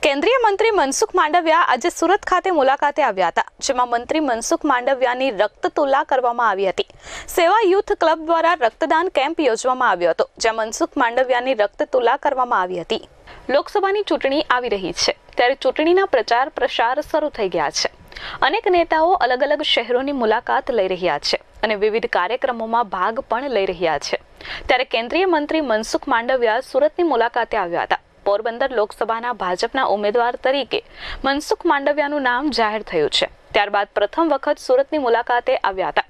કેન્દ્રીય મંત્રી મનસુખ માંડવિયા આજે સુરત ખાતે મુલાકાતે આવ્યા હતા, જેમાં મંત્રી મનસુખ માંડવિયાની રક્ત તુલા કરવામાં આવી હતી। સેવા યુથ ક્લબ દ્વારા રક્તદાન કેમ્પ યોજવામાં આવ્યો હતો, જ્યાં મનસુખ માંડવિયાની રક્ત તુલા કરવામાં આવી હતી। લોકસભાની ચૂંટણી આવી રહી છે, ત્યારે ચૂંટણીના પ્રચાર પ્રસાર શરૂ થઈ ગયા છે। અનેક નેતાઓ અલગ અલગ શહેરોની મુલાકાત લઈ રહ્યા છે અને વિવિધ કાર્યક્રમોમાં ભાગ પણ લઈ રહ્યા છે। ત્યારે કેન્દ્રીય મંત્રી મનસુખ માંડવિયા સુરતની મુલાકાતે આવ્યા હતા। પોરબંદર લોકસભાના ભાજપના ઉમેદવાર તરીકે મનસુખ માંડવિયાનું નામ જાહેર થયું છે। ત્યારબાદ પ્રથમ વખત સુરતની મુલાકાતે આવ્યા હતા।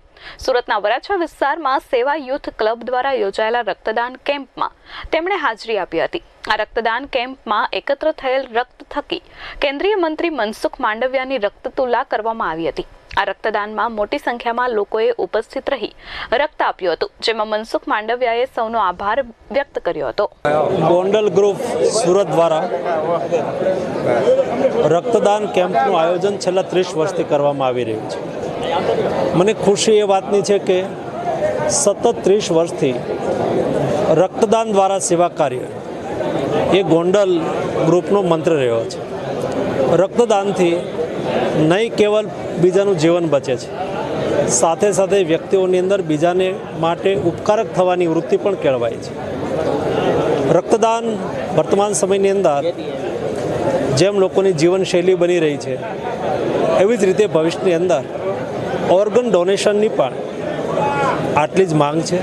સુરતના વરાછા વિસ્તારમાં સેવા યુથ ક્લબ દ્વારા યોજાયેલા રક્તદાન કેમ્પમાં તેમણે હાજરી આપી હતી। આ રક્તદાન કેમ્પમાં એકત્ર થયેલ રક્ત થકી કેન્દ્રીય મંત્રી મનસુખ માંડવિયાની રક્ત તુલા કરવામાં આવી હતી। આ રક્તદાનમાં મોટી સંખ્યામાં લોકોએ ઉપસ્થિત રહી રક્ત આપ્યું હતું, જેમાં મનસુખ માંડવિયાએ સૌનો આભાર વ્યક્ત કર્યો હતો। ગોંડલ ગ્રુપ સુરત દ્વારા રક્તદાન કેમ્પનું આયોજન છેલ્લા 30 વર્ષથી કરવામાં આવી રહ્યું છે। મને ખુશી એ વાતની છે કે સતત 30 વર્ષથી રક્તદાન દ્વારા સેવા કાર્ય એ ગોંડલ ગ્રુપનો મંત્ર રહ્યો છે। રક્તદાનથી નહીં કેવલ બીજાનું જીવન બચે છે, સાથે સાથે વ્યક્તિઓની અંદર બીજાને માટે ઉપકારક થવાની વૃત્તિ પણ કેળવાય છે। રક્તદાન વર્તમાન સમયની અંદર જેમ લોકોની જીવનશૈલી બની રહી છે, એવી જ રીતે ભવિષ્યની અંદર ઓર્ગન ડોનેશનની પણ આટલી જ માંગ છે।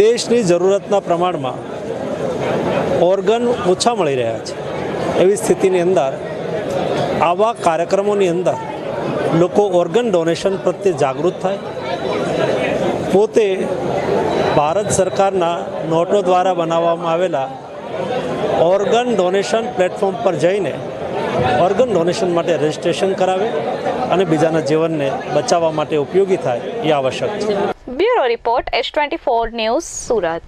દેશની જરૂરતના પ્રમાણમાં ઓર્ગન ઓછા મળી રહ્યા છે, એવી સ્થિતિની અંદર આવા કાર્યક્રમોની અંદર લોકો ઓર્ગન ડોનેશન પ્રત્યે જાગૃત થાય, પોતે ભારત સરકારના નોટો દ્વારા બનાવવામાં આવેલા ઓર્ગન ડોનેશન પ્લેટફોર્મ પર જઈને ઓર્ગન ડોનેશન માટે રજિસ્ટ્રેશન કરાવે અને બીજાના જીવનને બચાવવા માટે ઉપયોગી થાય એ આવશ્યક છે। Bureau report S24 news Surat.